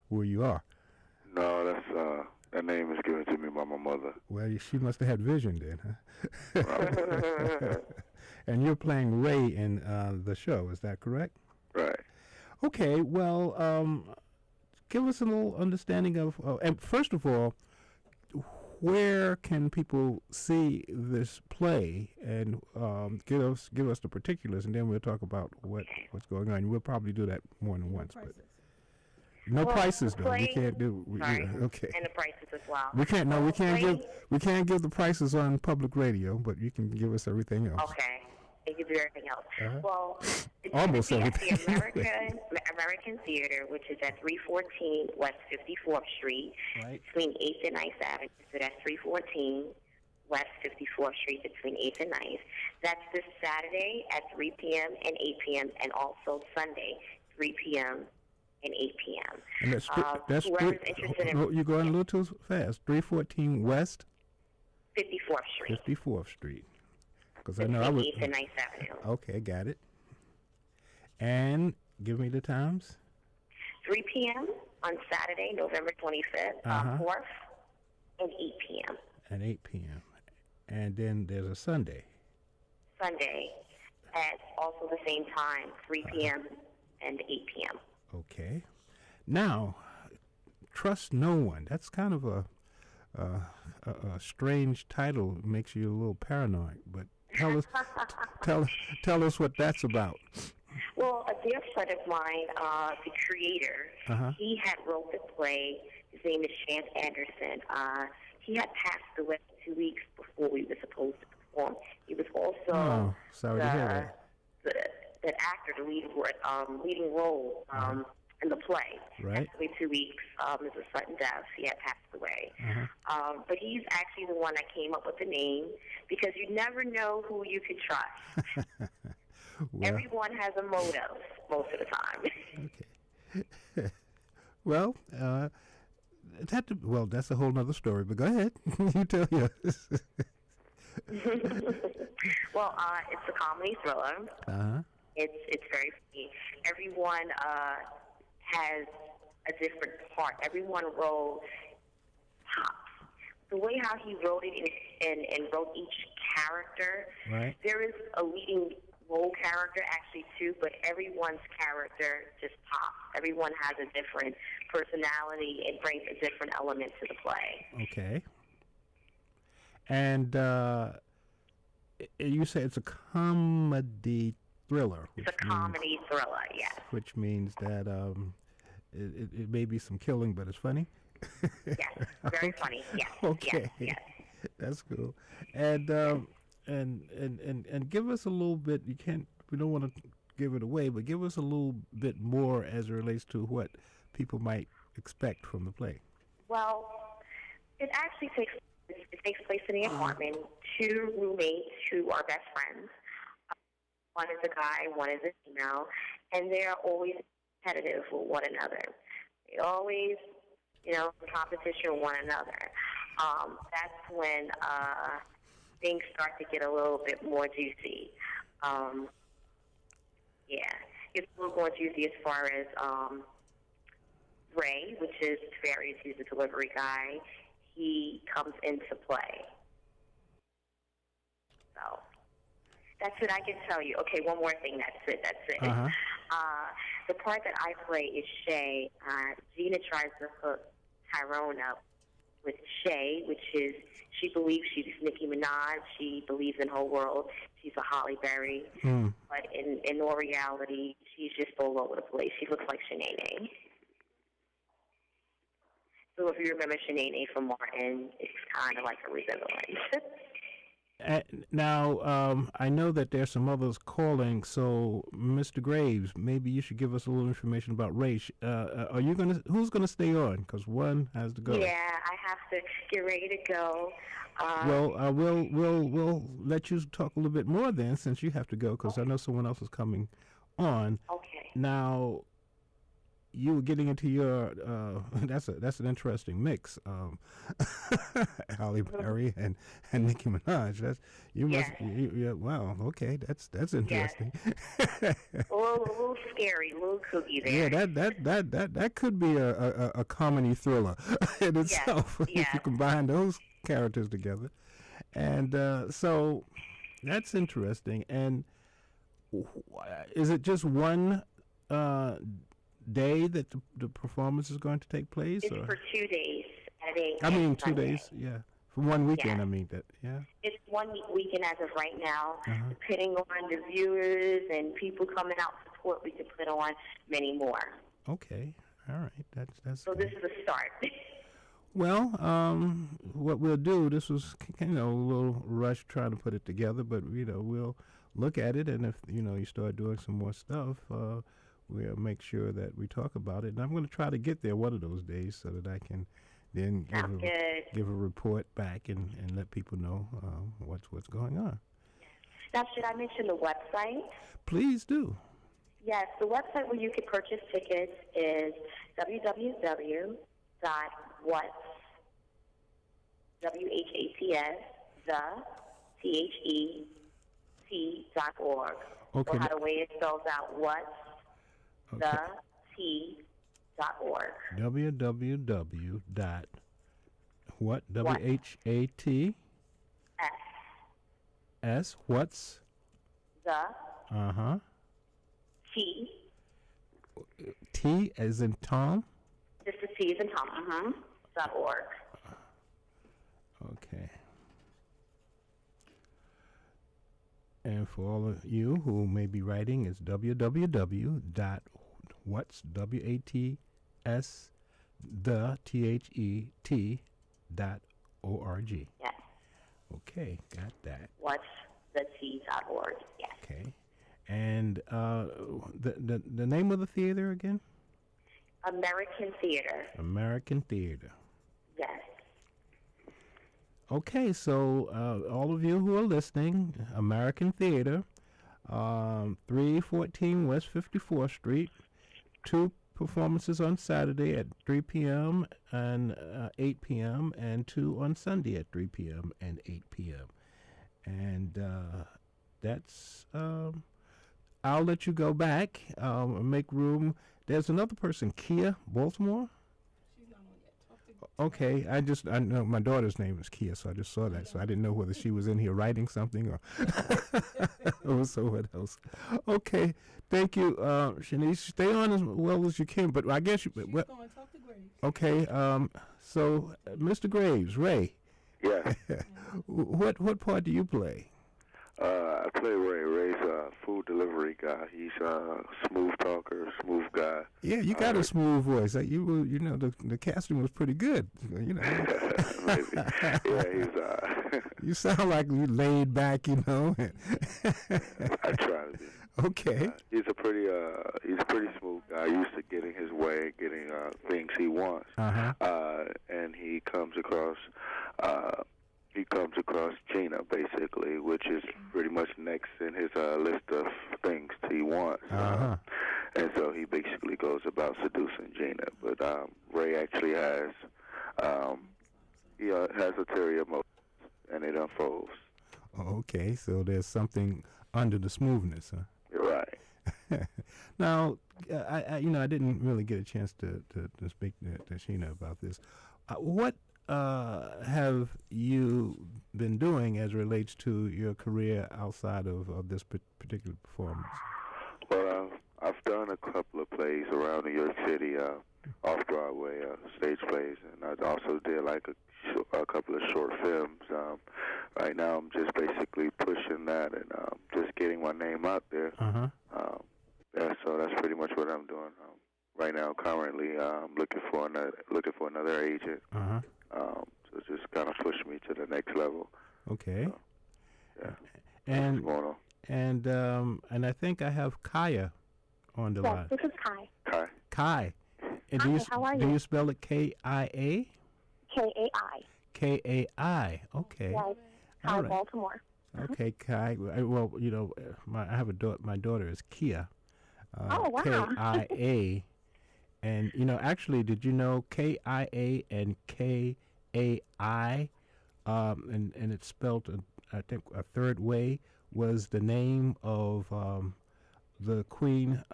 where you are. No, that name is given to me by my mother. Well, she must have had vision then, huh? Right. And you're playing Ray in the show, is that correct? Right. Okay, well, give us a little understanding of, and first of all, where can people see this play, and give us the particulars, and then we'll talk about what's going on. We'll probably do that more than once, but no prices though. We can't do. Okay. And the prices as well. We can't. No, we can't give the prices on public radio, but you can give us everything else. Okay. They can do everything else. Well, it's almost everything. At the American Theater, which is at 314 West 54th Street, right between 8th and 9th Avenue. So that's 314 West 54th Street between 8th and 9th. That's this Saturday at 3 p.m. and 8 p.m. and also Sunday, 3 p.m. and 8 p.m. And that's whoever's interested in... You're going a little too fast. 314 West 54th Street. 54th Street. Because I know I was... 8th and 9th Avenue. Okay, got it. And give me the times. 3 p.m. on Saturday, November 25th, 4th, and 8 p.m. And 8 p.m. And then there's a Sunday. Sunday at also the same time, 3 p.m. and 8 p.m. Okay. Now, trust no one. That's kind of a strange title. It makes you a little paranoid. But tell us what that's about. Well, a dear friend of mine, the creator, he had wrote the play. His name is Shant Anderson. He had passed away 2 weeks before we were supposed to perform. He was also sorry to hear that. The actor, the leading role in the play. Right. Actually, 2 weeks. It was a sudden death. He had passed away. But he's actually the one that came up with the name because you never know who you can trust. Well, everyone has a motive most of the time. Okay. Well, that's a whole nother story. But go ahead. You tell yours. Well, it's a comedy thriller. It's very funny. Everyone has a different part. Everyone role pops. The way how he wrote it and wrote each character, right. There is a leading role character actually too, but everyone's character just pops. Everyone has a different personality and brings a different element to the play. Okay. And you say it's a comedy thriller. It's a comedy thriller, yes. Which means that it may be some killing, but it's funny. Yes, very funny. Yes. Okay. Yes. That's cool. And give us a little bit. We don't want to give it away, but give us a little bit more as it relates to what people might expect from the play. Well, it actually takes place in the apartment. Two roommates who are best friends. One is a guy, one is a female, and they're always competitive with one another. They always, in competition with one another. That's when things start to get a little bit more juicy. It's a little more juicy as far as Ray, which is Farius, who's the delivery guy. He comes into play. So that's what I can tell you. Okay, one more thing. That's it. The part that I play is Shay. Gina tries to hook Tyrone up with Shay, which is she believes she's Nicki Minaj. She believes in her world. She's a Holly Berry. But in all reality, she's just all over the place. She looks like Shanae. So if you remember Shanae from Martin, it's kind of like a resemblance. Now, I know that there's some others calling, so Mr. Graves, maybe you should give us a little information about Ray. Who's gonna stay on? Because one has to go. Yeah, I have to get ready to go. We'll let you talk a little bit more then, since you have to go, because I know someone else is coming on. Okay. Now, you were getting into your that's an interesting mix. Halle Berry and Nicki Minaj. That's you must. Yeah. Wow. Okay. That's interesting. Yes. a little scary, a little kooky there. Yeah. That could be a comedy thriller in itself if you combine those characters together. And so that's interesting. And is it just one day that the performance is going to take place? It's or? for 2 days. I mean, 2 days, yeah. For one weekend, yeah. I mean, that, yeah. It's 1 weekend as of right now. Depending on the viewers and people coming out to support, we can put on many more. Okay, all right. That's so good. This is a start. Well, what we'll do, this was, a little rush trying to put it together, but, we'll look at it, and if, you start doing some more stuff, we'll make sure that we talk about it. And I'm going to try to get there one of those days so that I can then give a report back and let people know what's going on. Now, should I mention the website? Please do. Yes, the website where you can purchase tickets is www.whats, WHATS.org. Okay. Or how the way it spells out, whats, okay. .org. www. What? WHAT? S. What's? The. T. T as in Tom? Just the T as in Tom. .org. Okay. And for all of you who may be writing, it's www.whats, W-A-T-S, the T-H-E-T.org. Yes. Okay, got that. What's the T.org, yes. Okay. And the name of the theater again? American Theater. American Theater. Yes. Okay, so all of you who are listening, American Theater, 314 West 54th Street, 2 performances on Saturday at 3 p.m. and 8 p.m., and 2 on Sunday at 3 p.m. and 8 p.m. And that's, I'll let you go back and make room. There's another person, Kia Baltimore. Okay, I know my daughter's name is Kia, so I just saw that. So I didn't know whether she was in here writing something or someone else. Okay, thank you, Shanice. Stay on as well as you can, but I guess She's going to talk to Graves. Okay, so Mr. Graves, Ray. Yeah. What part do you play? I play Ray. Ray's a food delivery guy. He's a smooth talker, smooth guy. Yeah, you got a smooth voice. The casting was pretty good. Maybe. Yeah, he's. You sound like you laid back, I try to be. Okay. He's a pretty smooth guy. Used to getting his way, getting things he wants. And he comes across. Gina, basically, which is pretty much next in his list of things he wants. And so he basically goes about seducing Gina. But Ray actually has ulterior motives, and it unfolds. Okay, so there's something under the smoothness, huh? You're right. Now, I didn't really get a chance to speak to Sheena about this. What have you been doing as relates to your career outside of this particular performance? Well, I've done a couple of plays around New York City, off-Broadway stage plays, and I also did like a couple of short films. Right now, I'm just basically pushing that and just getting my name out there. So that's pretty much what I'm doing right now. Currently, I'm looking for another agent. So just kind of push me to the next level. Okay. So, yeah. And what's going on? And I think I have Kaya on the line. This is Kai. Kai. And Hi, how are you? Do you spell it K-I-A? K-A-I. K-A-I. Okay. Yes. Kai, All right. Baltimore. Okay, Kai. Well, I have a daughter. My daughter is Kia. Oh, wow. K-I-A. And actually, did you know KIA and KAI, and it's spelled, I think, a third way, was the name of the queen,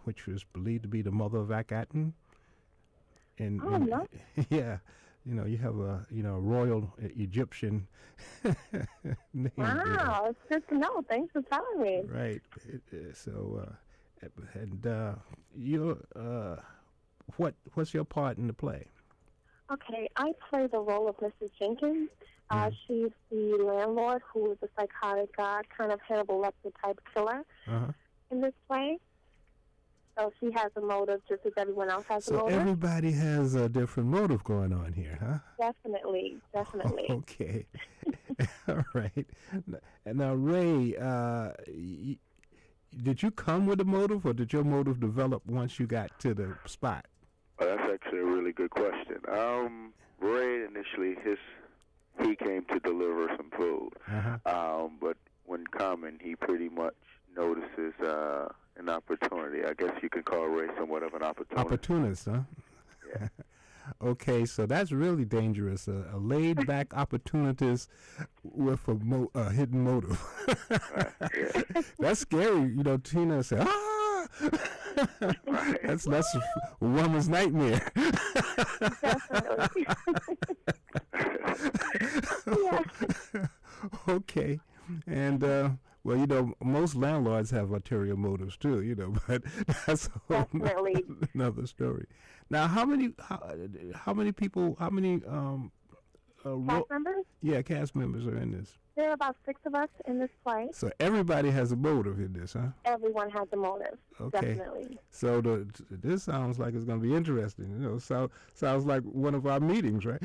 which was believed to be the mother of Akhenaten. And, no. yeah, you have a royal Egyptian name. Wow, it's good to know. Thanks for telling me. Right. So, and you, what's your part in the play? Okay, I play the role of Mrs. Jenkins. She's the landlord who is a psychotic, kind of Hannibal Lecter type killer in this play. So she has a motive just as everyone else has a motive. So everybody has a different motive going on here, huh? Definitely. Okay. All right. And now, Ray, did you come with a motive, or did your motive develop once you got to the spot? That's actually a really good question. Ray initially, he came to deliver some food, but when coming, he pretty much notices an opportunity. I guess you could call Ray somewhat of an opportunist. Opportunist, huh? Yeah. Okay, so that's really dangerous. A laid-back opportunist with a hidden motive. Yeah. That's scary. Tina said, ah! That's a woman's nightmare. Definitely. Yeah. Okay. And, well, most landlords have ulterior motives too, but that's a whole another story. Now, how many people, Cast members? Yeah, cast members are in this. There are about 6 of us in this play. So everybody has a motive in this, huh? Everyone has a motive. Okay. Definitely. So this sounds like it's going to be interesting. Sounds like one of our meetings, right?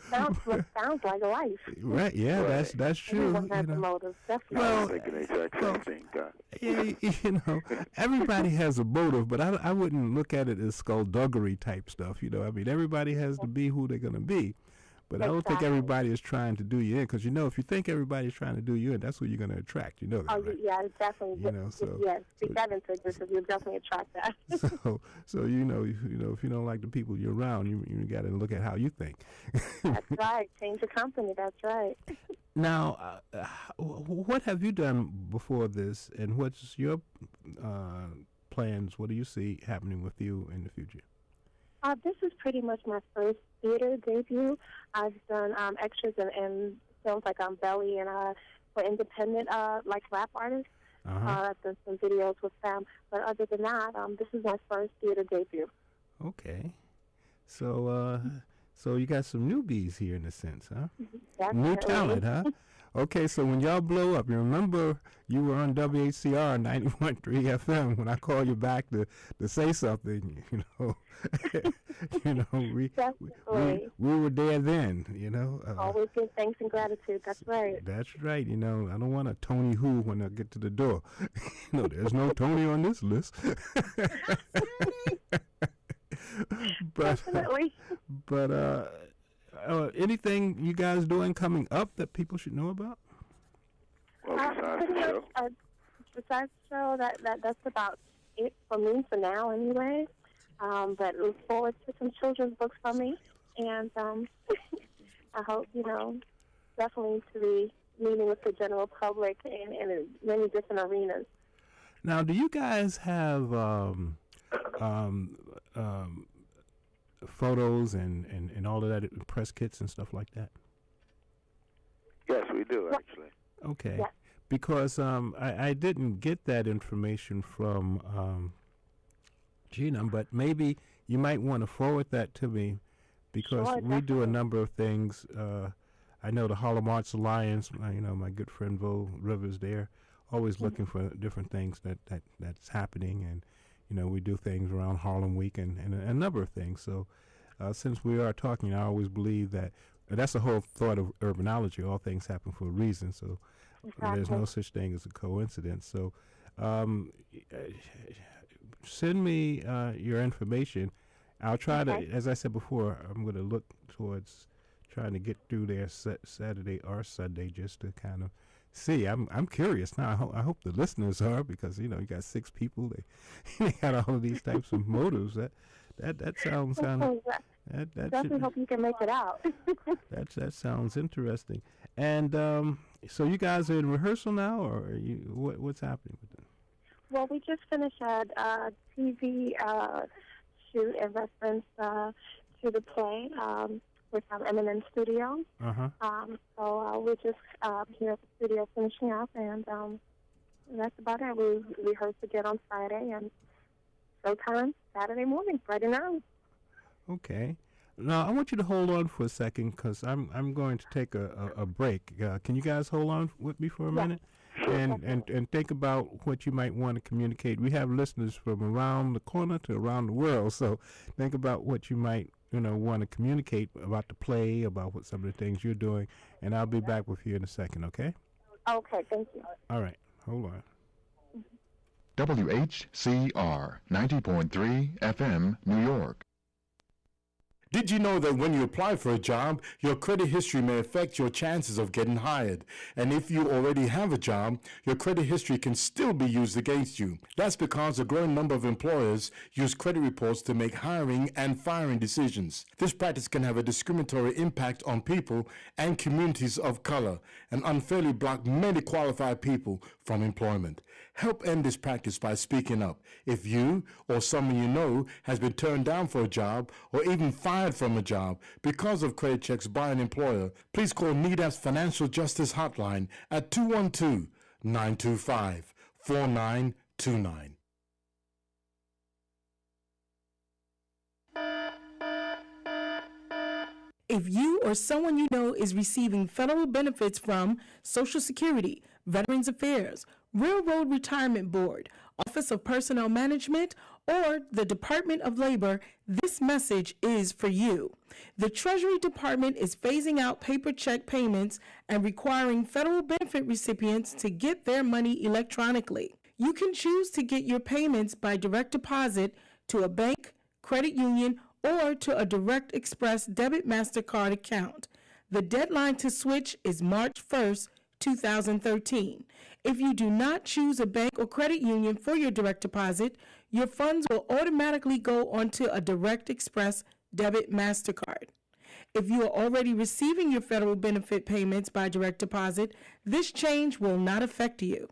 sounds like life. Right. Yeah, right. That's true. Everyone has a motive. Definitely. I was thinking the exact same thing, Yeah, everybody has a motive, but I wouldn't look at it as skullduggery type stuff. I mean, everybody has to be who they're going to be. But I don't think everybody is trying to do you in, because if you think everybody's trying to do you in, that's who you're going to attract. You know that, right? Yeah, definitely. Speak that into existence. You'll definitely attract that. So if you don't like the people you're around, you got to look at how you think. That's right. Change your company. That's right. Now, what have you done before this, and what's your plans? What do you see happening with you in the future? This is pretty much my first theater debut. I've done extras in films like Belly and for independent like rap artists. I've done some videos with them. But other than that, this is my first theater debut. Okay. So you got some newbies here in a sense, huh? Definitely. New talent, huh? Okay, so when y'all blow up, you remember you were on Whcr 91.3 FM when I called you back to say something, we were there then, Always give thanks and gratitude. That's right. That's right. I don't want a Tony who when I get to the door. There's no Tony on this list. Definitely. But anything you guys doing coming up that people should know about? Well, besides the show. Besides the show, that's about it for me for now, anyway. But look forward to some children's books from me, and I hope definitely to be meeting with the general public in many different arenas. Now, do you guys have photos and all of that, press kits and stuff like that? Yes, we do, actually. Okay. Yes. Because I didn't get that information from Gina, but maybe you might want to forward that to me, because we do a number of things. I know the Harlem Arts Alliance, my good friend Vo Rivers there, always looking for different things that's happening, and we do things around Harlem Week and a number of things. So since we are talking, I always believe that that's the whole thought of urbanology. All things happen for a reason. So there's no such thing as a coincidence. So send me your information. I'll try to, as I said before, I'm going to look towards trying to get through there Saturday or Sunday just to kind of See, I'm curious now. I hope the listeners are, because you got 6 people. They got all of these types of motives. That sounds kind of that Definitely hope you can make it out. that sounds interesting. And so you guys are in rehearsal now, or are what's happening with them? Well, we just finished a TV shoot in reference to the play with M&M Studio. So we're just here at the studio finishing up, and that's about it. We rehearse again on Friday, and showtime Saturday morning, Friday night. Okay. Now I want you to hold on for a second, because I'm going to take a break. Can you guys hold on with me for a minute? And think about what you might want to communicate. We have listeners from around the corner to around the world, so think about what you might want to communicate about the play, about what some of the things you're doing, and I'll be back with you in a second, okay? Okay, thank you. All right, hold on. WHCR 90.3 FM, New York. Did you know that when you apply for a job, your credit history may affect your chances of getting hired? And if you already have a job, your credit history can still be used against you. That's because a growing number of employers use credit reports to make hiring and firing decisions. This practice can have a discriminatory impact on people and communities of color and unfairly block many qualified people from employment. Help end this practice by speaking up. If you or someone you know has been turned down for a job or even fired from a job because of credit checks by an employer, please call NEDAP's Financial Justice Hotline at 212-925-4929. If you or someone you know is receiving federal benefits from Social Security, Veterans Affairs, Railroad Retirement Board, Office of Personnel Management, or the Department of Labor, this message is for you. The Treasury Department is phasing out paper check payments and requiring federal benefit recipients to get their money electronically. You can choose to get your payments by direct deposit to a bank, credit union, or to a Direct Express debit MasterCard account. The deadline to switch is March 1st, 2013. If you do not choose a bank or credit union for your direct deposit, your funds will automatically go onto a Direct Express debit MasterCard. If you are already receiving your federal benefit payments by direct deposit, this change will not affect you.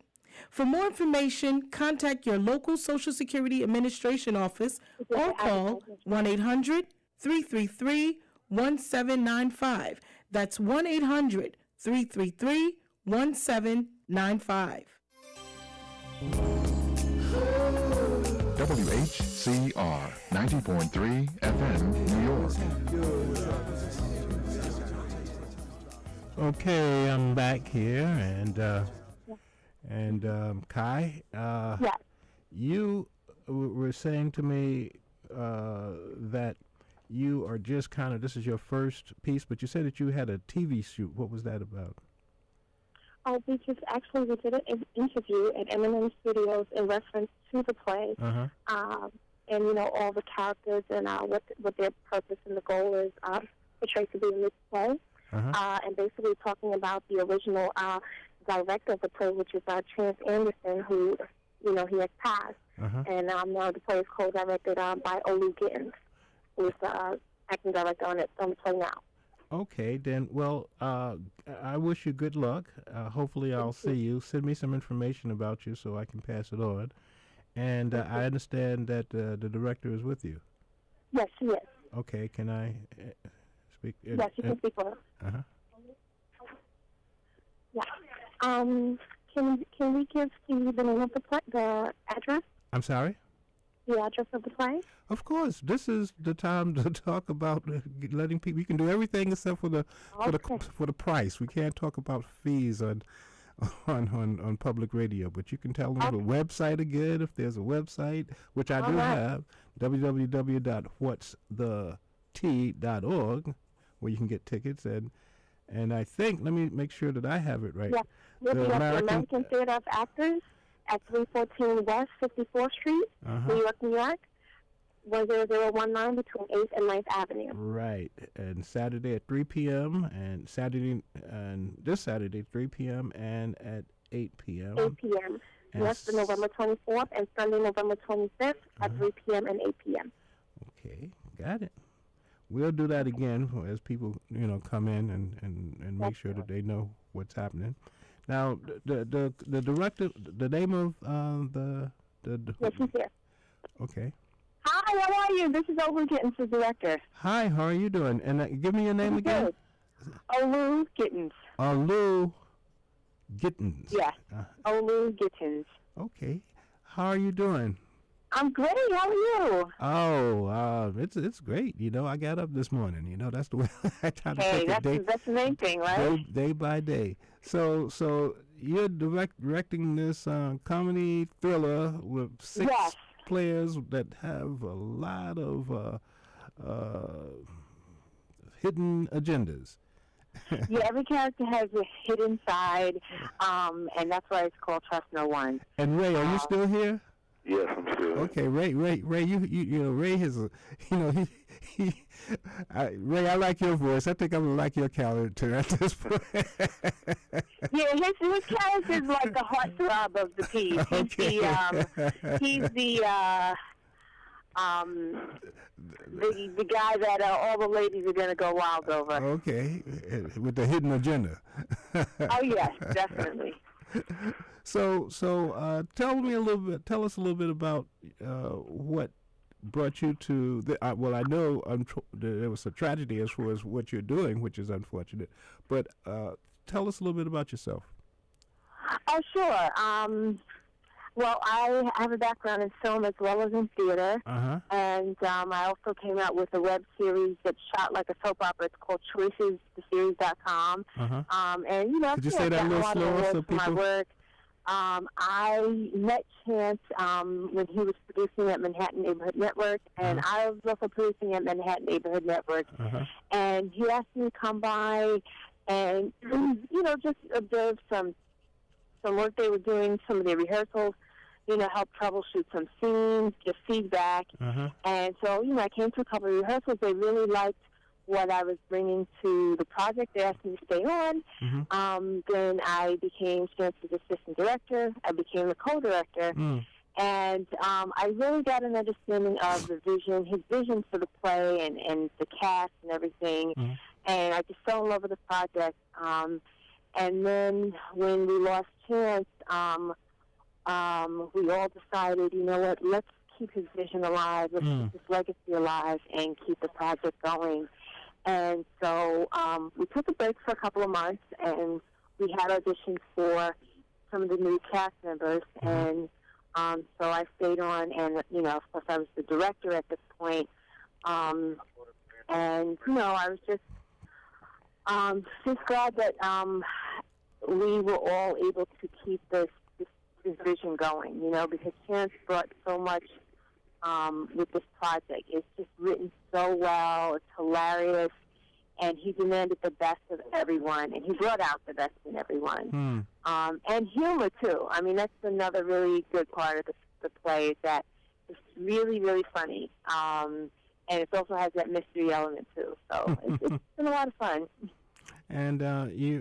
For more information, contact your local Social Security Administration office or call 1-800-333-1795. That's 1-800-333-1795. WHCR 90.3 FM, New York. Okay, I'm back here, and Kai, Yes. you were saying to me that you are just kind of, this is your first piece, but you said that you had a TV shoot. What was that about? Oh, we did an interview at M&M Studios in reference to the play, and all the characters and what their purpose and the goal is portrayed to be in this play, and basically talking about the original director of the play, which is Chance Anderson, who he has passed, and now the play is co-directed by Olu Gittins, who is the acting director on the play now. Okay, then, well, I wish you good luck. Hopefully I'll see you. Send me some information about you so I can pass it on. And I understand that the director is with you. Yes, she is. Okay, can I speak? Yes, you can speak for her. Yeah. Can we give Steve the name of the play, the address? I'm sorry? The address of the play? Of course. This is the time to talk about letting people. You can do everything except for the for the price. We can't talk about fees on public radio, but you can tell them the website again if there's a website, which I do have, www.whatsthet.org, where you can get tickets, and I think, let me make sure that I have it right. Yeah. The American Theater of Actors at 314 West 54th Street, New York, New York. 10019 between 8th and 9th Avenue. Right. And Saturday at 3 p.m. and this Saturday 3 p.m. and at 8 p.m. 8 p.m. Yes, the November 24th and Sunday, November 25th at 3 p.m. and 8 p.m. Okay, got it. We'll do that again as people, come in and make sure that they know what's happening. Now, the director, the name of the Yes, he's here. Okay. Hi, how are you? This is Olu Gittins, the director. Hi, how are you doing? And give me your name again. Good. Olu Gittins. Olu Gittins. Yes, Olu Gittins. Okay. How are you doing? I'm great. How are you? Oh, it's great. I got up this morning. That's the way I try to take it that's the main thing, right? Day by day. So you're directing this comedy thriller with 6 players that have a lot of hidden agendas. Yeah, every character has a hidden side, and that's why it's called Trust No One. And Ray, are you still here? Yes, I'm still. Okay, Ray, Ray has a, Ray, I like your voice. I think I'm gonna like your character at this point. Yeah, his character is like the heartthrob of the piece. Okay. He's the guy that all the ladies are gonna go wild over. Okay, with the hidden agenda. Oh yes, definitely. So tell us a little bit about what brought you to the. Well, I know there was a tragedy as far as what you're doing, which is unfortunate. But tell us a little bit about yourself. Oh, sure. Well, I have a background in film as well as in theater, and I also came out with a web series that's shot like a soap opera. It's called ChoicesTheSeries.com. And could you say that a little slower so people? My work. I met Chance when he was producing at Manhattan Neighborhood Network, and I was also producing at Manhattan Neighborhood Network. And he asked me to come by and, just observe some work they were doing, some of the rehearsals, help troubleshoot some scenes, give feedback. And so, I came to a couple of rehearsals. They really liked what I was bringing to the project. They asked me to stay on. Then I became Chance's assistant director. I became the co-director. And I really got an understanding of his vision for the play and the cast and everything. And I just fell in love with the project. And then when we lost Chance, we all decided, you know what, let's keep his vision alive, let's keep his legacy alive, and keep the project going. And so we took a break for a couple of months, and we had auditions for some of the new cast members. And so I stayed on, and, of course I was the director at this point. And, I was just glad that we were all able to keep this vision going, because Chance brought so much with this project. It's just written so well. It's hilarious. And he demanded the best of everyone, and he brought out the best in everyone. And humor, too. I mean, that's another really good part of the play, is that it's really, really funny. And it also has that mystery element, too. So it's been a lot of fun. And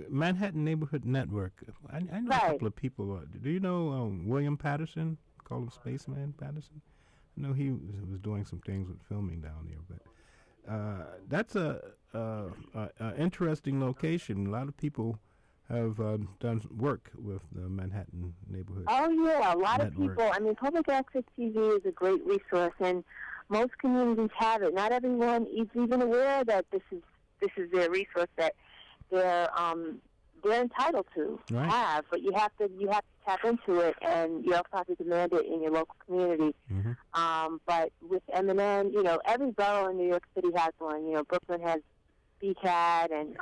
Manhattan Neighborhood Network, I know a couple of people. Do you know William Patterson? Call him Spaceman Patterson? I know he was doing some things with filming down there, but that's a interesting location. A lot of people have done work with the Manhattan Neighborhood. Oh yeah, a lot Network. of people. I mean, public access TV is a great resource, and most communities have it. Not everyone is even aware that this is their resource that they're entitled to have, but you have to tap into it, and you also have to demand it in your local community. But with M&N, every borough in New York City has one. Brooklyn has BCAT, and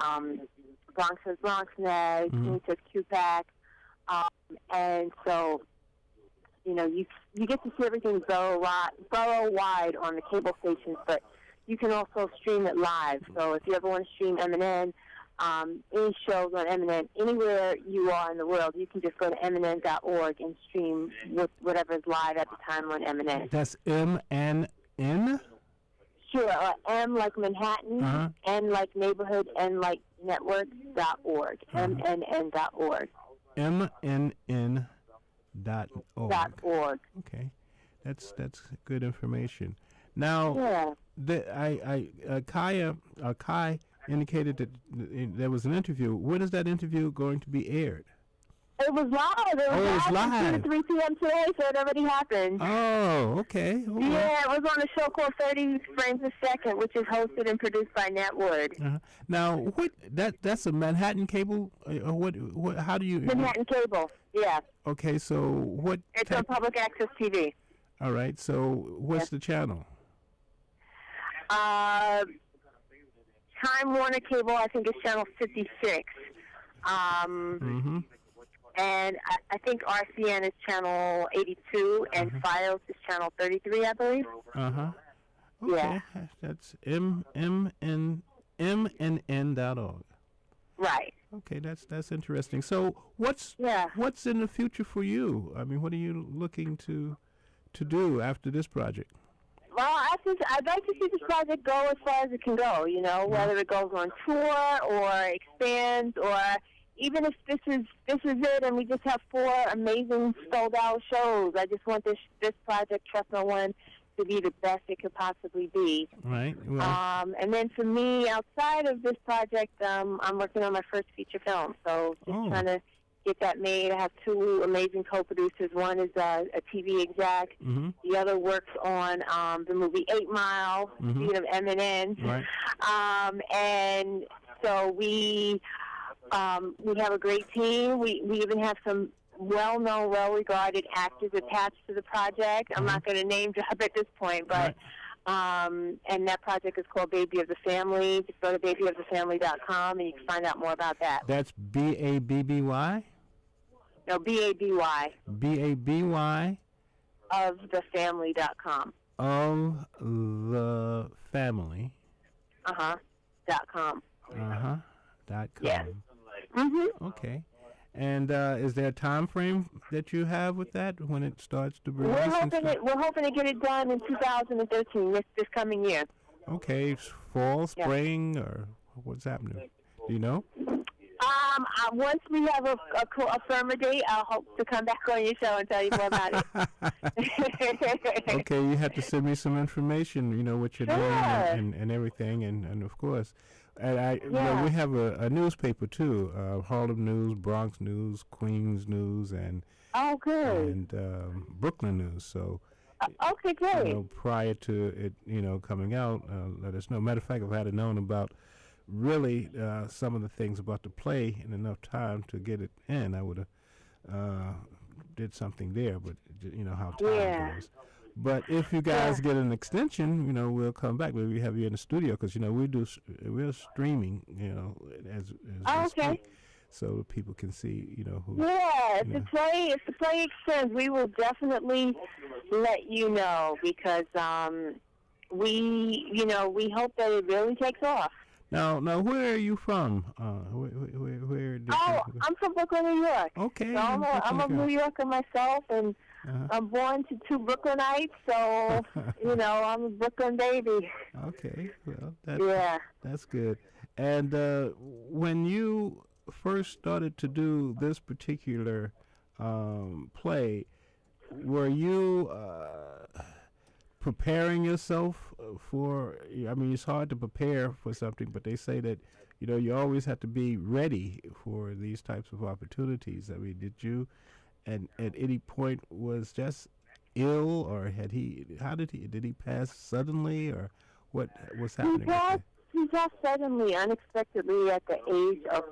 Bronx has BronxNet, Queens has QPAC, and so you get to see everything borough-wide on the cable stations, but you can also stream it live. So if you ever want to stream M&N, any shows on M&N, anywhere you are in the world, you can just go to mnn.org and stream whatever is live at the time on M&N. That's MNN.org. N? Sure. M like Manhattan, N like neighborhood, N like network.org. MNN.org. MNN.org. .org. Okay, that's good information. Now, Kai indicated that there was an interview. When is that interview going to be aired? It was live. It was live. 2 to 3 p.m. today, so it already happened. Oh, okay. All right. Yeah, it was on a show called 30 Frames a Second, which is hosted and produced by Netwood. Now, that's a Manhattan cable? What? How do you... Manhattan cable, yeah. Okay, so what... It's on public access TV. All right, so what's the channel? Time Warner Cable, I think, is channel 56. And I think RCN is channel 82, and Fios is channel 33, I believe. Okay. Yeah. That's MNN.org. Right. Okay, that's interesting. So what's in the future for you? I mean, what are you looking to do after this project? Well, I'd like to see this project go as far as it can go, you know, whether it goes on tour or expands, or even if this is it and we just have 4 amazing sold-out shows. I just want this project, Trust No One, to be the best it could possibly be. Right. Well. And then for me, outside of this project, I'm working on my first feature film, so just trying to get that made. I have 2 amazing co-producers. One is a TV exec. The other works on the movie 8 Mile, speaking of M&N. Right. And so we have a great team. We even have some well-known, well-regarded actors attached to the project. I'm not going to name drop at this point, but and that project is called Baby of the Family. Just go to babyofthefamily.com and you can find out more about that. That's BABBY? No, BABY. BABY? Of thefamily.com. Of the family. Yeah. Okay. And is there a time frame that you have with that when it starts to release? We're hoping to get it done in 2013, this coming year. Okay, fall, spring, or what's happening? Do you know? Once we have a firmer date, I'll hope to come back on your show and tell you more about it. Okay, you have to send me some information, you know, what you're doing and everything, and of course. And you know, we have a newspaper too, Harlem News, Bronx News, Queens News, and Brooklyn News. So, okay, great. You know, prior to it, you know, coming out, let us know. Matter of fact, if I had known about really some of the things about the play in enough time to get it in, I would have did something there. But you know how time goes. But if you guys get an extension, you know, we'll come back. Maybe we have you in the studio because, you know, we're streaming, you know, as we speak, so people can see, you know, who. Yeah, if the play extends, we will definitely let you know because we hope that it really takes off. Now, where are you from? Where did I'm from Brooklyn, New York. Okay. So I'm a New Yorker myself, and I'm born to 2 Brooklynites, so, you know, I'm a Brooklyn baby. Okay. Well, that's good. And when you first started to do this particular play, were you preparing yourself for, I mean, it's hard to prepare for something, but they say that, you know, you always have to be ready for these types of opportunities. I mean, did you, at any point, was just ill, or did he pass suddenly, or what was happening? He passed suddenly, unexpectedly, at the age of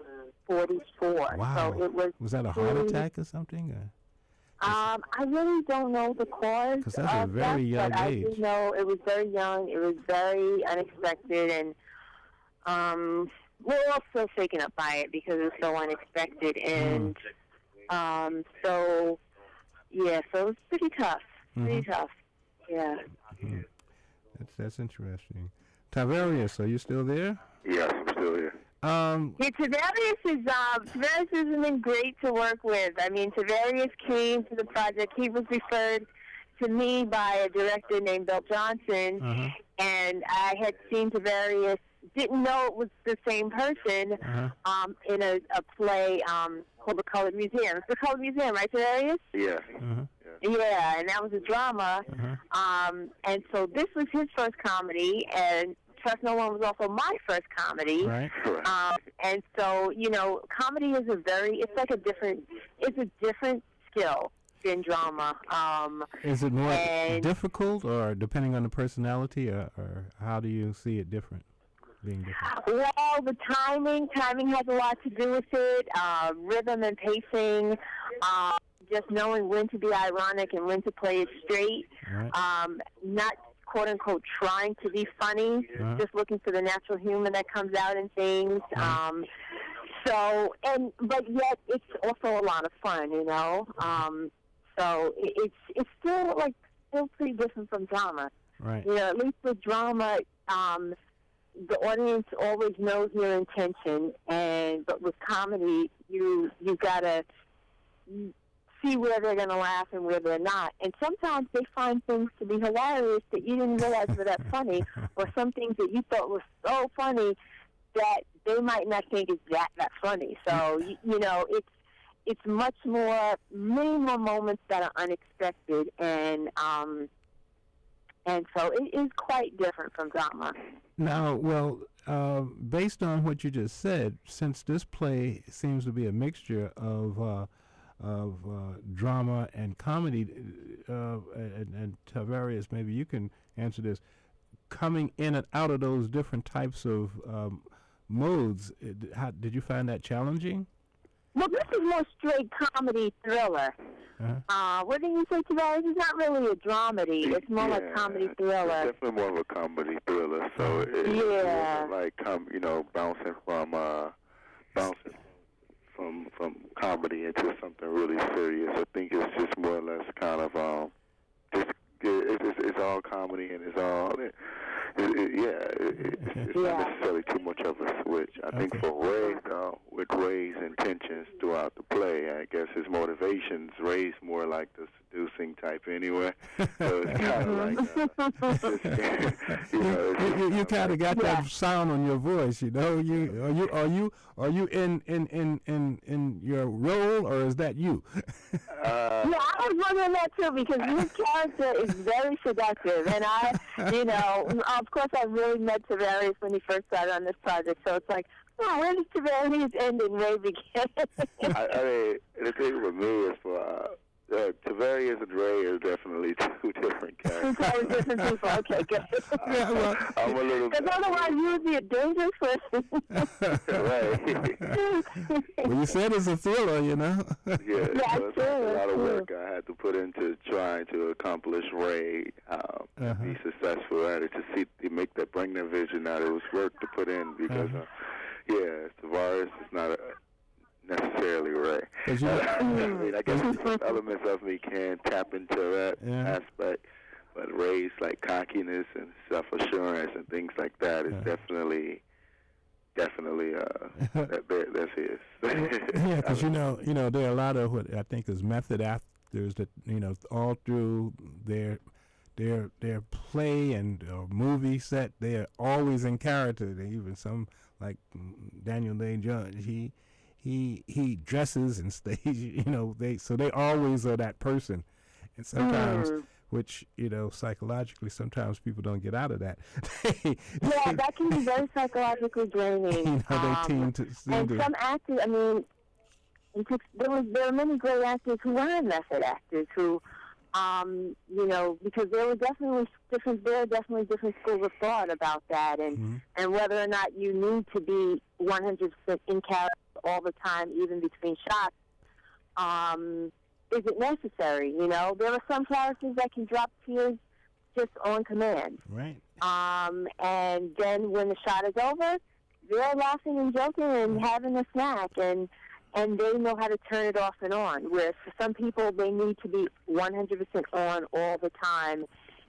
44. Wow. So it was that a heart attack or something? Or? I really don't know the cause. Because that's a very young age. I do know it was very young. It was very unexpected, and we're all still shaken up by it because it's so unexpected. And so it was pretty tough. Pretty tough. Yeah. That's interesting. Tavarius, are you still there? Yes, I'm still here. Tavarius has been great to work with. I mean, Tavarius came to the project. He was referred to me by a director named Bill Johnson, and I had seen Tavarius, didn't know it was the same person, in a play called The Colored Museum. It's The Colored Museum, right, Tavarius? Yeah. Yeah, and that was a drama. And so this was his first comedy, and Trust No One was also my first comedy. Right. And so, you know, comedy is it's a different skill than drama. Is it more difficult, or depending on the personality, or how do you see it different? Being different? Well, the timing has a lot to do with it. Rhythm and pacing, just knowing when to be ironic and when to play it straight. Right. Not quote unquote trying to be funny, just looking for the natural humor that comes out in things. But yet it's also a lot of fun, you know. So it's still pretty different from drama. Right. You know, at least with drama, the audience always knows your intention, but with comedy, you gotta see where they're gonna laugh and where they're not. And sometimes they find things to be hilarious that you didn't realize were that funny, or some things that you thought were so funny that they might not think is that funny. So you know, it's much more, many more moments that are unexpected, and so it is quite different from drama. Now, well, based on what you just said, since this play seems to be a mixture of drama and comedy, and Tavarius, maybe you can answer this. Coming in and out of those different types of modes, did you find that challenging? Well, this is more straight comedy thriller. What did you say, Tavarius? It's not really a dramedy. It's more like comedy thriller. It's definitely more of a comedy thriller. So it wasn't like bouncing from comedy into something really serious. I think it's just more or less kind of it's all comedy, and it's all it's not necessarily too much of a switch. I think for Ray, with Ray's intentions throughout the play, I guess his motivations, Ray's more like the seducing type anyway. So it's kind of like you kind of got that sound on your voice, you know. Are you in your role, or is that you? I was wondering that too, because his character is very seductive, and of course, I really met Tavarius when he first started on this project. So it's like, where does Tavarius end and Ray begin? I mean, the thing with me is for Tavarius and Ray are definitely two different characters. Two totally different people. Okay, good. I'm a little. Because otherwise, you would be a dangerous person. Right. Well, you said it's a thriller, you know. So it's a lot of work I had to put into trying to accomplish Ray, be successful at it, to bring their vision out. It was work to put in because, Tavarius is not necessarily Ray. I mean, I guess some elements of me can tap into that aspect, but Ray's like cockiness and self-assurance and things like that is definitely that's his. Yeah, because you know there are a lot of what I think is method actors that all through their play and movie set, they are always in character. They even some like Daniel Day-Jones, he dresses and stays, they always are that person. And sometimes, which, psychologically, sometimes people don't get out of that. That can be very psychologically draining. They seem to. Some actors, I mean, there are many great actors who are method actors who, because there are definitely different schools of thought about that, and whether or not you need to be 100% in character all the time, even between shots, is it necessary? There are some characters that can drop tears just on command. Right. And then when the shot is over, they're laughing and joking and having a snack, and they know how to turn it off and on. Whereas for some people, they need to be 100% on all the time.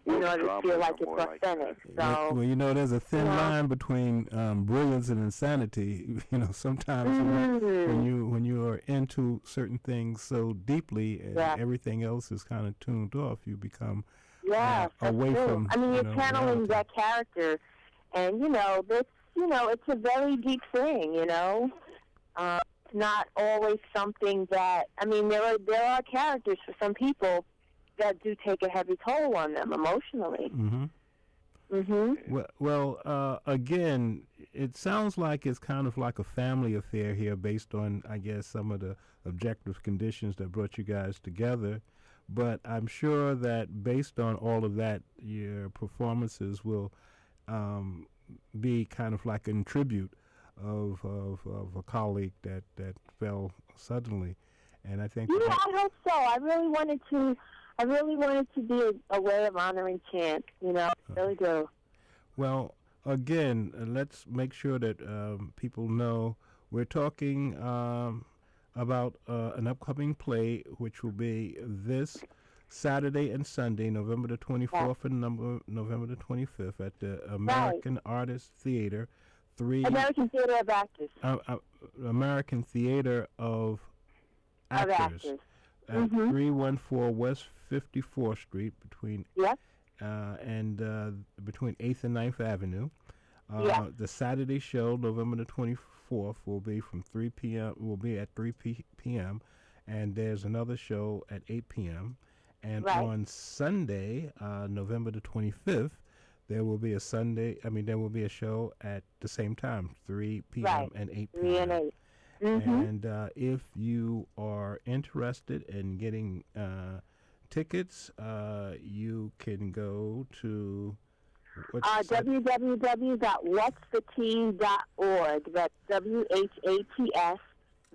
in order to feel like it's authentic. So, well, you know, there's a thin line between brilliance and insanity. You know, sometimes when you are into certain things so deeply and everything else is kind of tuned off, you become away from. I mean, you're channeling that character, and it's a very deep thing. It's not always something that. I mean, there are characters for some people that do take a heavy toll on them emotionally. Well, again, it sounds like it's kind of like a family affair here, based on, I guess, some of the objective conditions that brought you guys together. But I'm sure that based on all of that, your performances will be kind of like in tribute of a colleague that fell suddenly. And I think I hope so. I really wanted to be a way of honoring Chance, really do. Well, again, let's make sure that people know we're talking about an upcoming play, which will be this Saturday and Sunday, November the 24th and November the 25th at the American Artists Theater. American Theater of Actors. American Theater of Actors. At 314 West 54th Street between between 8th and 9th Avenue. The Saturday show, November the 24th, will be from 3 p.m. Will be at 3 p.m. and there's another show at 8 p.m. And on Sunday, November the 25th, there will be a show at the same time, 3 p.m. and 8 p.m. 3 and 8. And if you are interested in getting tickets, you can go to www.whatsthetea.org. That's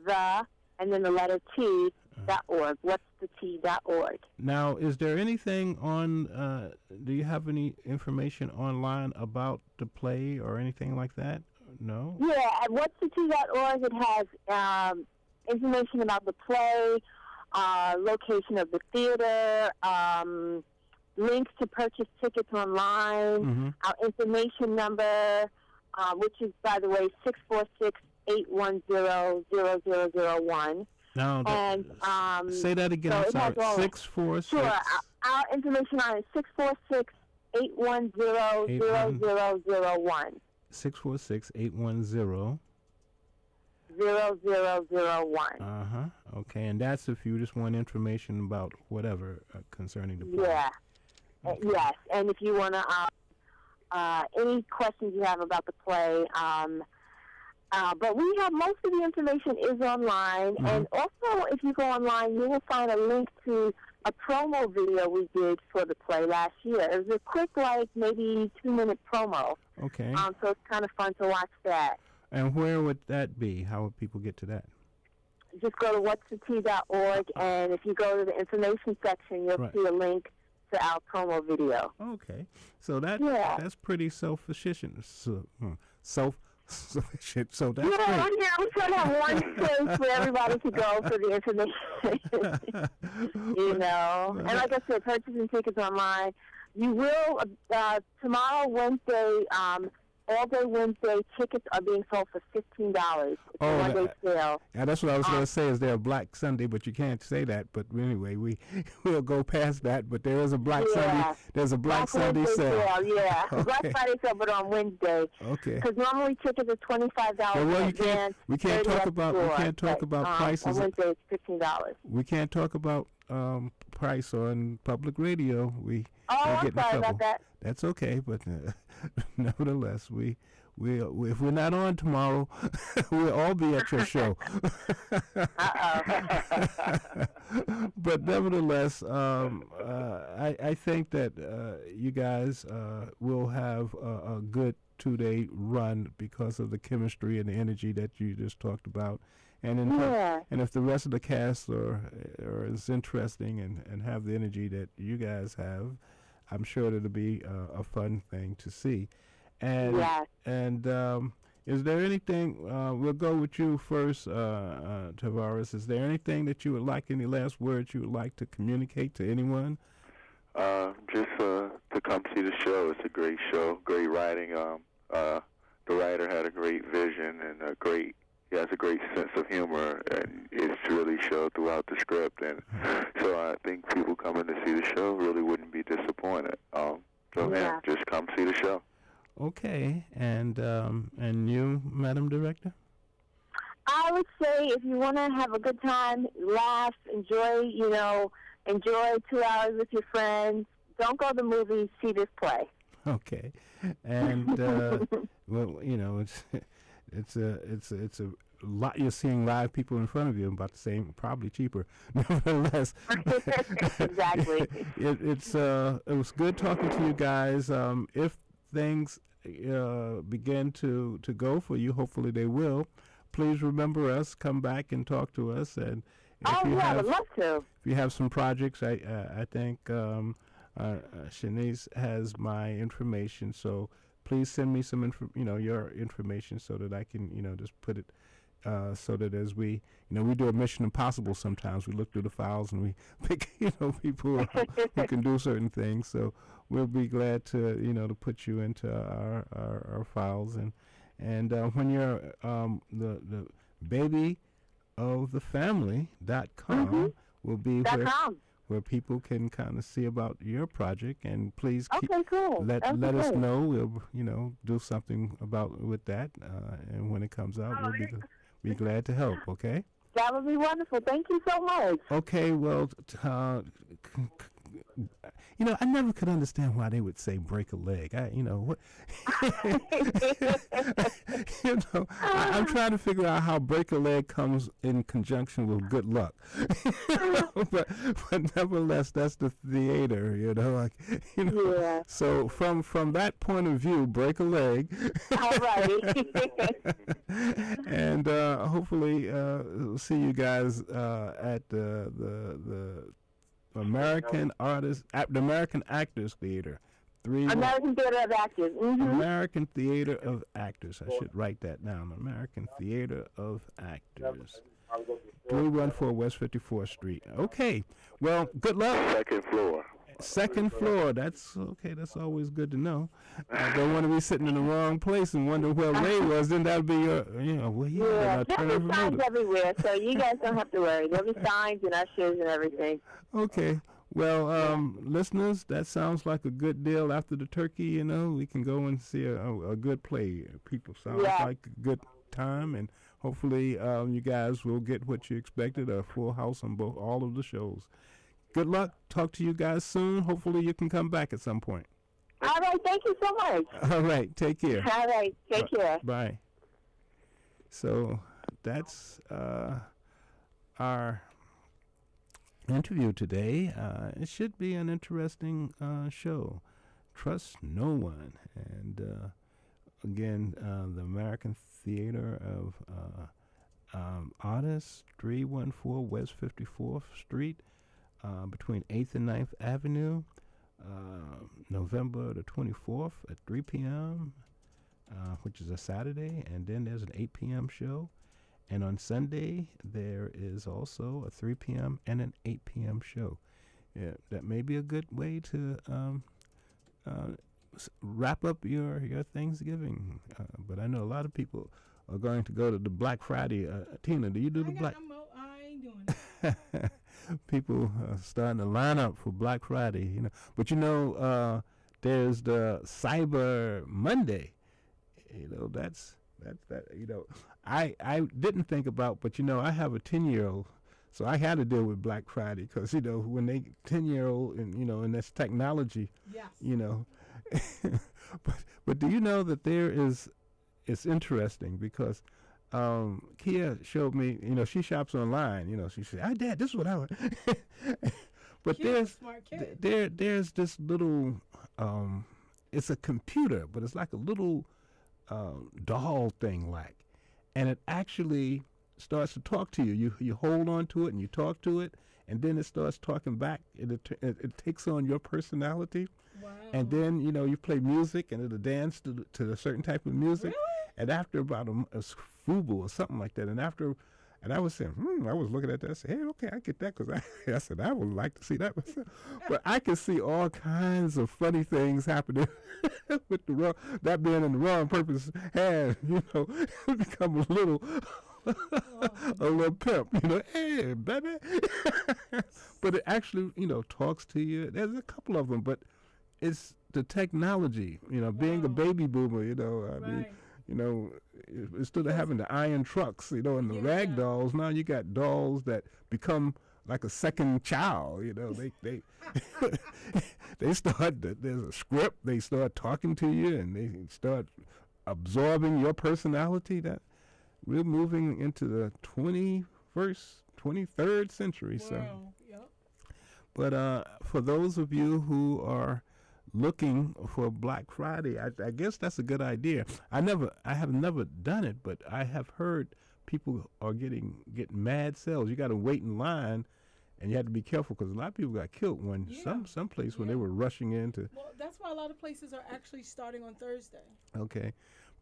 WHATS, and then the letter T.org. Whatsthetea.org. Now, is there anything on? Do you have any information online about the play or anything like that? No? Yeah, at whatsthetea.org it has information about the play, location of the theater, links to purchase tickets online, our information number, which is, by the way, 646-810-0001. Now, say that again. So I'm sorry. 646. Sure. Our information line is 646-810-0001. 646-810. 0001. Okay, and that's if you just want information about whatever concerning the play. Yeah. Yes, and if you want to, any questions you have about the play, but we have most of the information is online, and also if you go online, you will find a link to a promo video we did for the play last year. It was a quick, maybe 2-minute promo. Okay. So it's kind of fun to watch that. And where would that be? How would people get to that? Just go to whatsthetea.org, and if you go to the information section, you'll see a link to our promo video. Okay. So that's pretty self-sufficient. Self-sufficient. So that's great. We try to have one place for everybody to go for the information. And like I said, purchasing tickets online. You will, tomorrow, Wednesday, all day Wednesday, tickets are being sold for $15. It's a one-day sale. Yeah, that's what I was going to say. Is there a Black Sunday? But you can't say that. But anyway, we'll go past that. But there is a Black Sunday. There's a Black Sunday sale. Yeah, Black Friday sale, but on Wednesday. Okay. Because normally tickets are $25 in advance. We can't talk about prices. On Wednesday, it's $15. We can't talk about price on public radio. I'm sorry about that. That's okay, but nevertheless, we if we're not on tomorrow, we'll all be at your show. But nevertheless, I think that you guys will have a good 2-day run because of the chemistry and the energy that you just talked about. And and if the rest of the cast are as interesting and have the energy that you guys have, I'm sure it'll be a fun thing to see. And is there anything? We'll go with you first, Tavares. Is there anything that you would like? Any last words you would like to communicate to anyone? Just to come see the show. It's a great show, great writing. The writer had a great vision and he has a great sense of humor, and it's really showed throughout the script. And so I think people coming to see the show really wouldn't be disappointed. Just come see the show. Okay, and you, Madam Director? I would say if you want to have a good time, laugh, enjoy 2 hours with your friends, don't go to the movies, see this play. Okay, and well, it's a lot. You're seeing live people in front of you, about the same, probably cheaper. Nevertheless, exactly. It was good talking to you guys. If things begin to go for you, hopefully they will. Please remember us. Come back and talk to us. And I would love to. If you have some projects, I think Shanice has my information. So please send me some your information so that I can just put it so that as we we do a Mission Impossible sometimes. We look through the files and we pick people who can do certain things. So we'll be glad to to put you into our files. And when you're the baby of the family.com will be where people can kind of see about your project, and please let us know. We'll do something with that, and when it comes out, we'll be glad to help. Okay. That would be wonderful. Thank you so much. Okay. Well, I never could understand why they would say break a leg. I'm trying to figure out how break a leg comes in conjunction with good luck. but nevertheless, that's the theater, Yeah. So from that point of view, break a leg. All right. And hopefully see you guys at the American Actors Theater. American Theater of Actors. Mm-hmm. American Theater of Actors. I should write that down. American Theater of Actors. 314 West 54th Street. Okay. Well, good luck. Second floor. That's okay. That's always good to know. I don't want to be sitting in the wrong place and wonder where Ray was. Then that'll be your, there'll be signs everywhere, so you guys don't have to worry. There'll be signs and ushers and everything. Okay. Well, listeners, that sounds like a good deal. After the turkey, we can go and see a good play. People sound like a good time, and hopefully you guys will get what you expected, a full house on all of the shows. Good luck. Talk to you guys soon. Hopefully you can come back at some point. All right. Thank you so much. All right. Take care. All right. Take care. Bye. So that's our interview today. It should be an interesting show. Trust no one. And again, the American Theater of Artists, 314 West 54th Street. Between 8th and 9th Avenue, November the 24th at 3 p.m., which is a Saturday, and then there's an 8 p.m. show. And on Sunday, there is also a 3 p.m. and an 8 p.m. show. Yeah, that may be a good way to wrap up your Thanksgiving. But I know a lot of people are going to go to the Black Friday. Tina, do you do the Black? I ain't doing it. People are starting to line up for Black Friday, But there's the Cyber Monday. That's that. I didn't think about, but I have a 10-year-old, so I had to deal with Black Friday because when they 10-year-old and and that's technology. Yes. But do you know that it's interesting because. Kia showed me, she shops online, she said, Dad, this is what I want. But there's this little, it's a computer, but it's like a little doll thing and it actually starts to talk to you. You hold on to it and you talk to it, and then it starts talking back. It takes on your personality. Wow. And then, you play music and it'll dance to a certain type of music. Really? And after about a FUBU or something like that, and after And I was saying, I was looking at that. I said, hey, okay, I get that because I said I would like to see that myself. But I could see all kinds of funny things happening with the wrong, that being in the wrong purpose hand, become a little pimp, hey, baby. But it actually, talks to you. There's a couple of them, but it's the technology, being a baby boomer, instead of having the iron trucks, and the rag dolls, now you got dolls that become like a second child, they they start, there's a script, they start talking to you and they start absorbing your personality. That we're moving into the 23rd century. Wow. So, yep. But for those of you who are looking for Black Friday, I guess that's a good idea. I have never done it, but I have heard people are getting mad sales. You got to wait in line, and you have to be careful because a lot of people got killed when some place when they were rushing into. Well, that's why a lot of places are actually starting on Thursday. Okay,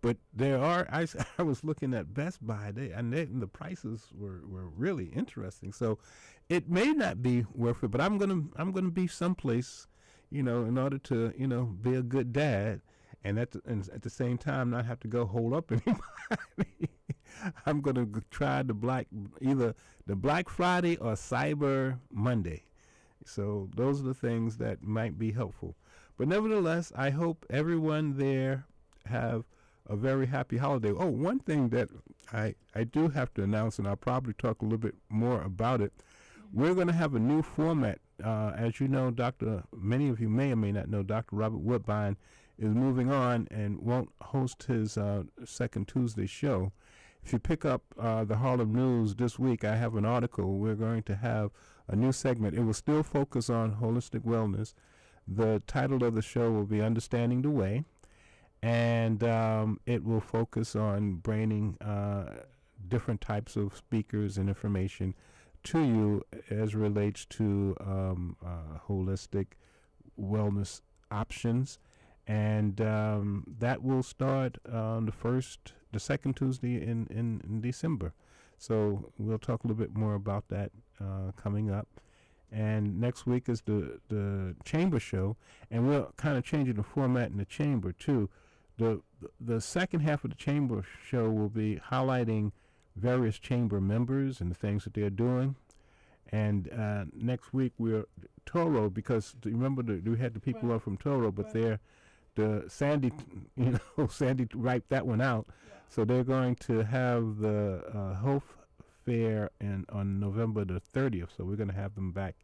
but there are. I was looking at Best Buy, and the prices were really interesting. So it may not be worth it, but I'm gonna be someplace, in order to be a good dad, and at the same time not have to go hold up anybody. I'm gonna try either the Black Friday or Cyber Monday. So those are the things that might be helpful. But nevertheless, I hope everyone there have a very happy holiday. Oh, one thing that I do have to announce, and I'll probably talk a little bit more about it. We're going to have a new format. As you know, many of you may or may not know, Dr. Robert Woodbine is moving on and won't host his second Tuesday show. If you pick up the Harlem News this week, I have an article. We're going to have a new segment. It will still focus on holistic wellness. The title of the show will be Understanding the Way, and it will focus on bringing different types of speakers and information to you as relates to holistic wellness options. And that will start on the second Tuesday in December. So we'll talk a little bit more about that coming up. And next week is the chamber show, and we're kind of changing the format in the chamber too. The second half of the chamber show will be highlighting various chamber members and the things that they're doing. And next week we're Toro, because remember we had the people who are from Toro, but they're Sandy wiped that one out. Yeah. So they're going to have the health fair on November the 30th. So we're going to have them back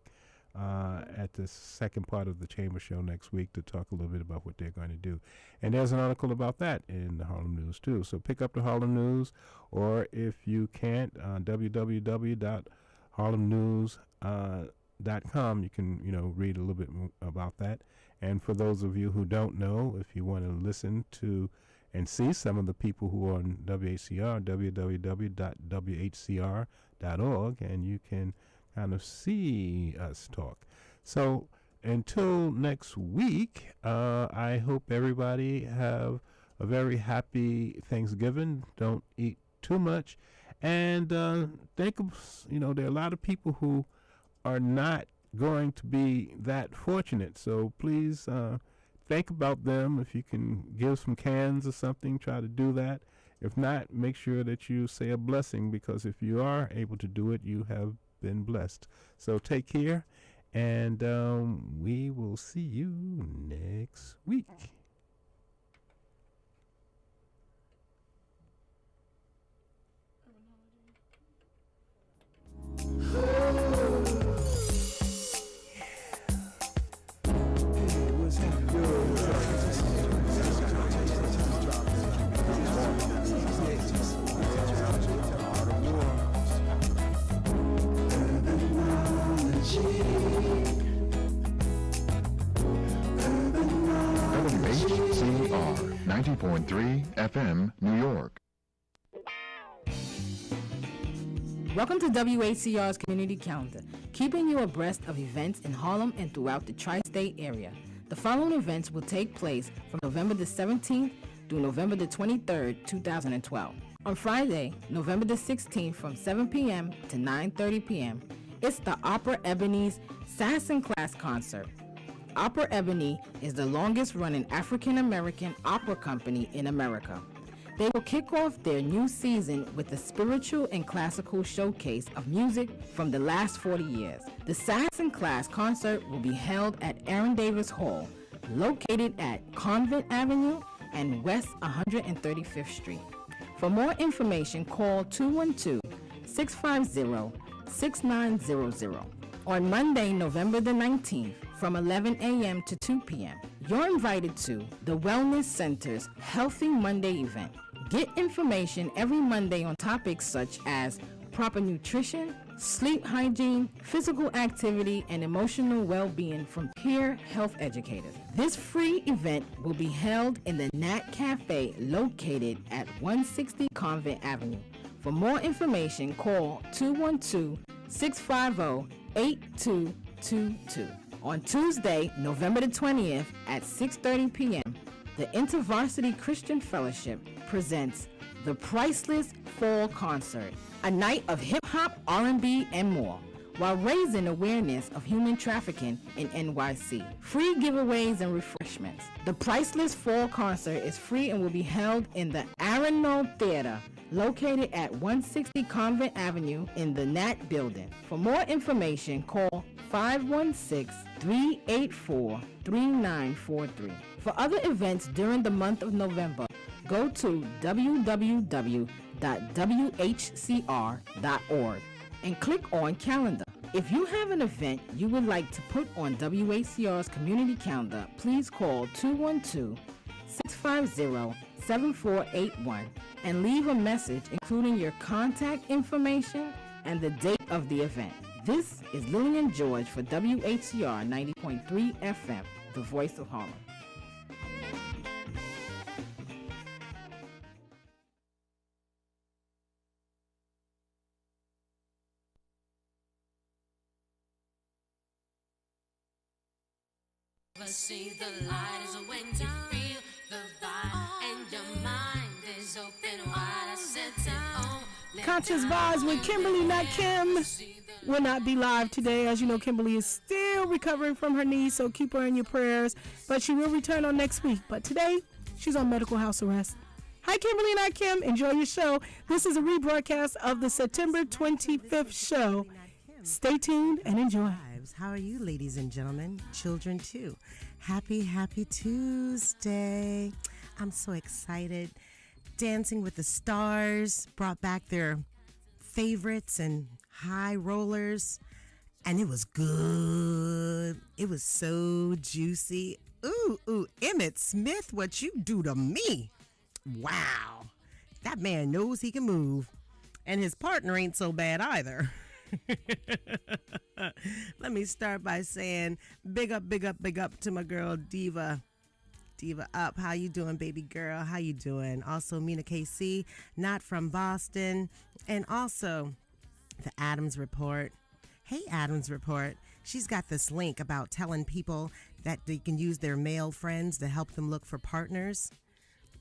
at the second part of the chamber show next week to talk a little bit about what they're going to do. And there's an article about that in the Harlem News too. So pick up the Harlem News, or if you can't, www.harlemnews.com, you can read a little bit about that. And for those of you who don't know, if you want to listen to and see some of the people who are on WHCR, www.whcr.org, and you can kind of see us talk. So until next week, I hope everybody have a very happy Thanksgiving. Don't eat too much. And think of, there are a lot of people who are not going to be that fortunate. So please think about them. If you can give some cans or something, try to do that. If not, make sure that you say a blessing, because if you are able to do it, you have been blessed. So take care, and we will see you next week. WHCR 90.3 FM, New York. Welcome to WHCR's Community Calendar, keeping you abreast of events in Harlem and throughout the tri-state area. The following events will take place from November the 17th through November the 23rd, 2012. On Friday, November the 16th from 7 p.m. to 9:30 p.m., it's the Opera Ebony's Sass and Class concert. Opera Ebony is the longest-running African-American opera company in America. They will kick off their new season with a spiritual and classical showcase of music from the last 40 years. The Sass and Class concert will be held at Aaron Davis Hall, located at Convent Avenue and West 135th Street. For more information, call 212-650-6900. On Monday, November the 19th, from 11 a.m. to 2 p.m., you're invited to the Wellness Center's Healthy Monday event. Get information every Monday on topics such as proper nutrition, sleep hygiene, physical activity, and emotional well-being from peer health educators. This free event will be held in the Nat Cafe located at 160 Convent Avenue. For more information, call 212-650-8222. On Tuesday, November the 20th at 6:30 p.m., the InterVarsity Christian Fellowship presents the Priceless Fall Concert, a night of hip-hop, R&B, and more, while raising awareness of human trafficking in NYC. Free giveaways and refreshments. The Priceless Fall Concert is free and will be held in the Arundel Theater, located at 160 Convent Avenue in the Nat Building. For more information, call 516-384-3943. For other events during the month of November, go to www.whcr.org and click on Calendar. If you have an event you would like to put on WHCR's community calendar, please call 212-650-7481 and leave a message including your contact information and the date of the event. This is Lillian George for WHCR 90.3 FM, the voice of Harlem. See the light is when you feel the vibe and your mind is open wide. I said Conscious Vibes with Kimberly, not Kim, will not be live today. As you know, Kimberly is still recovering from her knee, so keep her in your prayers. But she will return on next week. But today, she's on medical house arrest. Hi, Kimberly, not Kim. Enjoy your show. This is a rebroadcast of the September 25th show. Stay tuned and enjoy. How are you, ladies and gentlemen? Children, too. Happy Tuesday. I'm so excited. Dancing with the Stars brought back their favorites and high rollers, and it was good. It was so juicy. Ooh, Emmett Smith, what you do to me. Wow. That man knows he can move. And his partner ain't so bad either. Let me start by saying big up to my girl Diva up. How you doing, baby girl? How you doing? Also Mina KC, not from Boston, and also the Adams Report. Hey, Adams Report. She's got this link about telling people that they can use their male friends to help them look for partners.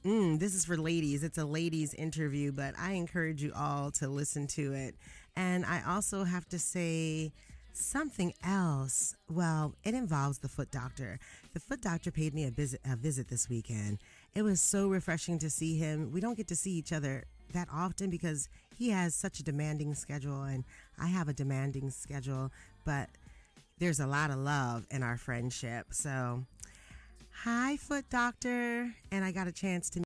This is for ladies. It's a ladies interview, but I encourage you all to listen to it. And I also have to say something else. Well, it involves the foot doctor. The foot doctor paid me a visit this weekend. It was so refreshing to see him. We don't get to see each other that often because he has such a demanding schedule and I have a demanding schedule, but there's a lot of love in our friendship. So, hi, foot doctor. And I got a chance to